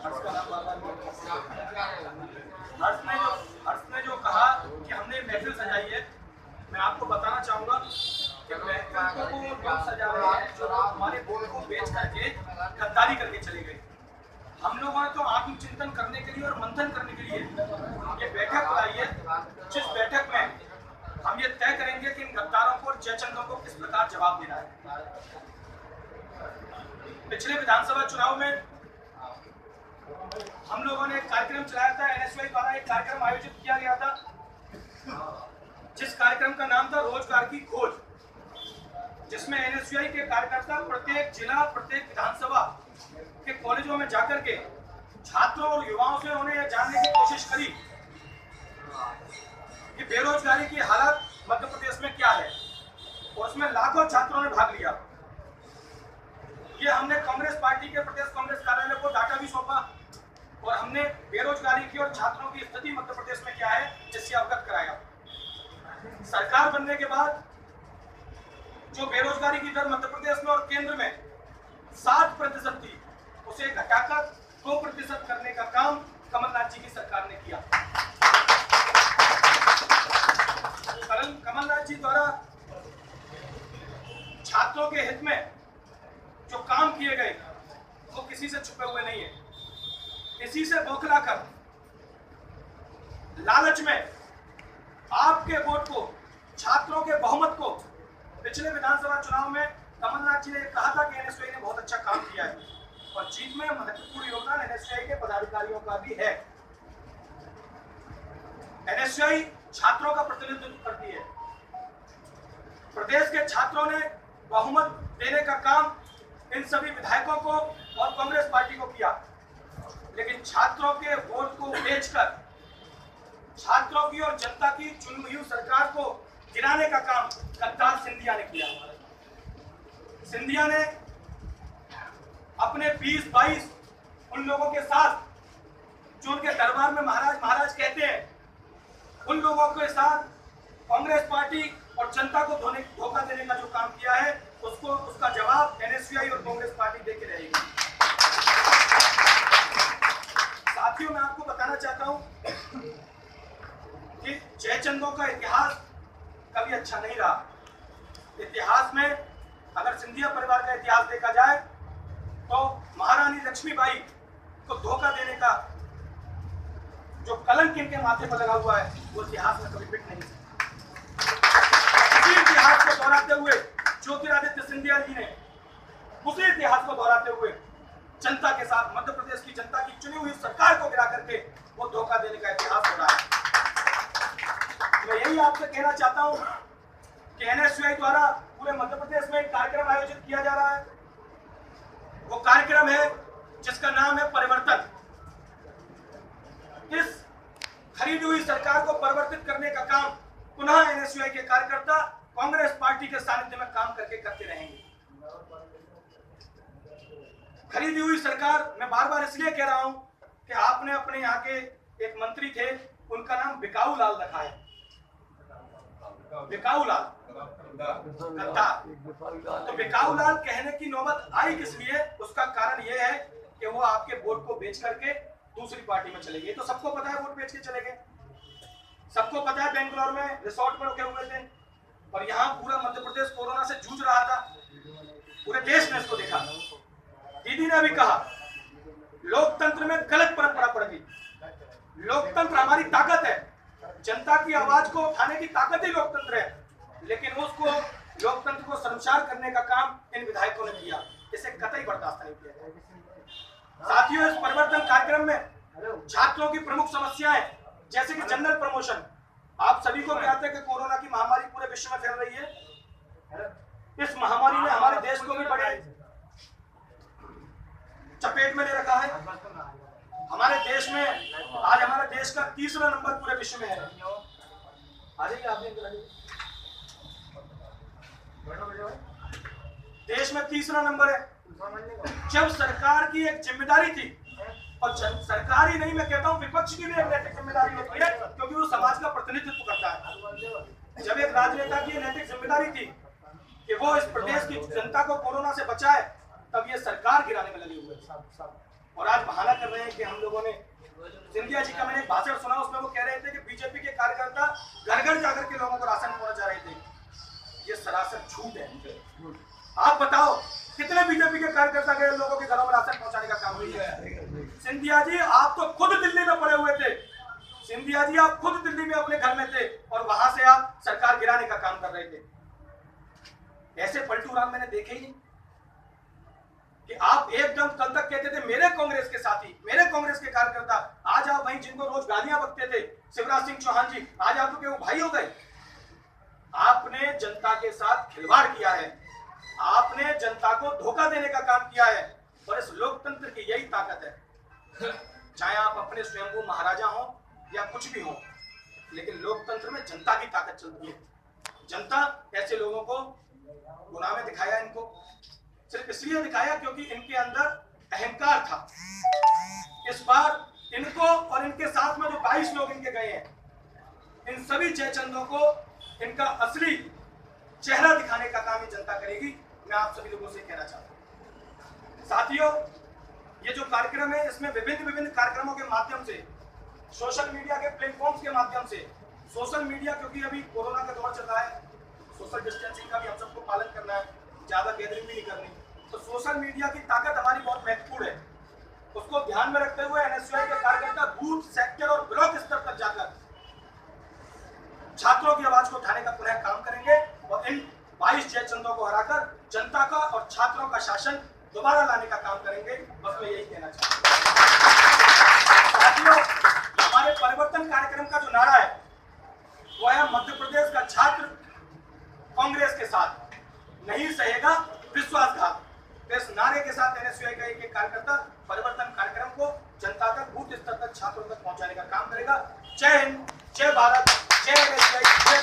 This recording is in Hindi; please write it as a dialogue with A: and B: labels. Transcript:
A: हर्ष ने जो कहा कि हमने महफिल सजाई है, मैं आपको बताना चाहूंगा कि महफिल को वो लोग सजा रहे हैं जो हमारे वोट को बेच करके गद्दारी करके चले गए। हम लोगों ने तो आत्मचिंतन करने के लिए और मंथन करने के लिए ये बैठक बुलाई है, जिस बैठक में हम ये तय करेंगे कि इन गद्दारों को और जयचंदों को किस प्रकार जवाब देना है। पिछले विधानसभा चुनाव में हम लोगों ने एक कार्यक्रम चलाया था, एनएसयूआई द्वारा एक कार्यक्रम आयोजित किया गया था, जिस कार्यक्रम का नाम था रोजगार की खोज, जिसमें एनएसयूआई के कार्यकर्ता प्रत्येक जिला, प्रत्येक विधानसभा के कॉलेजों में जाकर के छात्रों और युवाओं से उन्हें यह जानने की कोशिश करी कि बेरोजगारी की हालत मध्य प्रदेश में क्या है, और उसमें लाखों छात्रों ने भाग लिया। ये हमने कांग्रेस पार्टी के प्रदेश कांग्रेस कार्यालय को डाटा भी सौंपा और हमने बेरोजगारी की और छात्रों की स्थिति मध्य प्रदेश में क्या है इससे अवगत कराया। सरकार बनने के बाद जो बेरोजगारी की दर मध्य प्रदेश में और केंद्र में 60% थी, उसे घटाकर 2% करने का काम कमलनाथ जी की सरकार ने किया। कमलनाथ जी द्वारा छात्रों के हित में जो काम किए गए वो किसी से छुपे हुए नहीं है। किसी से बौखलाकर लालच में आपके वोट को, छात्रों के बहुमत को, पिछले विधानसभा चुनाव में कमलनाथ जी ने कहा था कि एनएसयूआई ने बहुत अच्छा काम किया है और जीत में महत्वपूर्ण योगदान एनएसयूआई के पदाधिकारियों का भी है। एनएसयूआई छात्रों का प्रतिनिधित्व करती है। प्रदेश के छात्रों ने बहुमत देने का काम इन सभी विधायकों को और कांग्रेस पार्टी को किया, लेकिन छात्रों के वोट को बेचकर छात्रों की और जनता की चुनी हुई सरकार को गिराने का काम गद्दार सिंधिया ने किया। सिंधिया ने अपने 20-22 उन लोगों के साथ जो उनके दरबार में महाराज महाराज कहते हैं, उन लोगों के साथ कांग्रेस पार्टी और जनता को धोखा देने का जो काम किया है, उसका जवाब एनएसयूआई और कांग्रेस पार्टी देके रहेगी। साथियों, मैं आपको बताना चाहता हूं कि जयचंदों का इतिहास कभी अच्छा नहीं रहा। इतिहास में अगर सिंधिया परिवार का इतिहास देखा जाए तो महारानी लक्ष्मीबाई को धोखा देने का जो कलंक इनके माथे पर लगा हुआ है वो इतिहास में कभी मिट नहीं सकता। उसी इतिहास को दोहराते हुए ज्योतिरादित्य सिंधिया जी ने उसी इतिहास को दोहराते हुए जनता के साथ, मध्य प्रदेश की जनता की चुनी हुई सरकार को गिरा करके वो धोखा देने का इतिहास हो रहा है। मैं यही आपसे कहना चाहता हूं कि एनएसयूआई द्वारा पूरे मध्य प्रदेश में एक कार्यक्रम आयोजित किया जा रहा है। वो कार्यक्रम है जिसका नाम है परिवर्तन। इस खरीदी हुई सरकार को परिवर्तित करने का काम पुनः एनएसयूआई के कार्यकर्ता कांग्रेस पार्टी के सानिध्य में काम करके करते रहेंगे। खरीदी हुई सरकार, मैं बार बार इसलिए कह रहा हूं कि आपने अपने यहाँ के एक मंत्री थे, उनका नाम बिकाऊ लाल रखा है। बिकाऊ लाल गद्दार। तो बिकाऊ लाल कहने की नौबत आई किस लिए? उसका कारण यह है कि वो आपके वोट को बेच करके दूसरी पार्टी में चले गए। तो सबको पता है वोट बेच के चले गए। सबको पता है बेंगलोर में रिसोर्ट में रुके हुए थे और यहाँ पूरा मध्य प्रदेश कोरोना से जूझ रहा था। पूरे देश ने इसको देखा। दीदी ने भी कहा लोकतंत्र में गलत परंपरा पड़ गई। लोकतंत्र हमारी ताकत है, जनता की आवाज को उठाने की ताकत ही लोकतंत्र है, लेकिन उसको लोकतंत्र को शर्मसार करने का काम इन विधायकों ने किया। इसे कतई बर्दाश्त नहीं किया। साथियों, इस परिवर्तन कार्यक्रम में छात्रों की प्रमुख समस्याएं जैसे कि जनरल प्रमोशन, आप सभी को ज्ञात है कि कोरोना की महामारी पूरे विश्व में फैल रही है। इस महामारी ने हमारे देश को भी बड़े चपेट में ले रखा है। हमारे देश में आज हमारे देश का 3रा नंबर पूरे विश्व में है। देश में 3रा नंबर है। जब सरकार की एक जिम्मेदारी थी, और सरकार ही नहीं, मैं कहता हूं विपक्ष की भी एक नैतिक जिम्मेदारी होती है, क्योंकि वो समाज का प्रतिनिधित्व करता है। जब एक राजनेता की नैतिक जिम्मेदारी थी कि वो इस प्रदेश की जनता को कोरोना से बचाए, तब ये सरकार गिराने में लगी हुई है। और आज बहाना कर रहे हैं कि हम लोगों ने, सिंधिया जी का मैंने एक भाषण सुना, उसमें वो कह रहे थे कि बीजेपी के कार्यकर्ता घर घर जाकर के लोगों को राशन पहुंचा रहे थे। ये सरासर झूठ है। आप बताओ कितने बीजेपी के कार्यकर्ता गए लोगों के घरों में राशन पहुंचाने का काम किया है? सिंधिया जी आप तो खुद दिल्ली में पड़े हुए थे, सिंधिया जी आप खुद दिल्ली में अपने घर में थे और वहां से आप सरकार गिराने का काम कर रहे थे। ऐसे पलटू राम मैंने देखे ही नहीं कि आप एकदम कल तक कहते थे मेरे कांग्रेस के साथी, मेरे कांग्रेस के कार्यकर्ता, आज आप वहीं जिनको रोज गालियां बकते थे शिवराज सिंह चौहान जी, आज आप लोग वो भाई हो गए। आपने जनता के साथ खिलवाड़ किया है, आपने जनता को धोखा देने का काम किया है और इस लोकतंत्र की यही ताकत है। चाहे आप अपने स्वयंभू महाराजा हो या कुछ भी हो, लेकिन लोकतंत्र में जनता की ताकत चलती है। जनता ऐसे लोगों को गुनाह में दिखाया, इनको सिर्फ इसलिए दिखाया क्योंकि इनके अंदर अहंकार था। इस बार इनको और इनके साथ में जो 22 लोग इनके गए हैं, इन सभी जयचंदों को इनका असली चेहरा दिखाने का काम ये जनता करेगी। मैं आप सभी लोगों से कहना चाहता हूं साथियों, ये जो कार्यक्रम है इसमें विभिन्न कार्यक्रमों के माध्यम से, सोशल मीडिया के प्लेटफॉर्म्स के माध्यम से, सोशल मीडिया क्योंकि अभी कोरोना का दौर चल रहा है, सोशल डिस्टेंसिंग का भी हम सबको पालन करना है, ज्यादा गैदरिंग भी नहीं करनी, तो सोशल मीडिया की ताकत हमारी बहुत महत्वपूर्ण है। उसको ध्यान में रखते हुए एनएसयूआई के कार्यकर्ता बूथ, सेक्टर और ब्लॉक स्तर तक जाकर छात्रों की आवाज को उठाने का पुनः काम करेंगे और इन 22 जयचंदों को हराकर जनता का और छात्रों का शासन दोबारा लाने का काम करेंगे। बस मैं यही कहना चाहता हूं साथियों, हमारे परिवर्तन कार्यक्रम का जो नारा है वो है मध्य प्रदेश का छात्र कांग्रेस के साथ नहीं सहेगा विश्वासघात। इस नारे के साथ एनएसयूआई का एक कार्यकर्ता परिवर्तन कार्यक्रम को जनता तक, बूथ स्तर तक, छात्रों तक पहुंचाने का काम करेगा। जय हिंद, जय भारत, जय एनएसयूआई, जय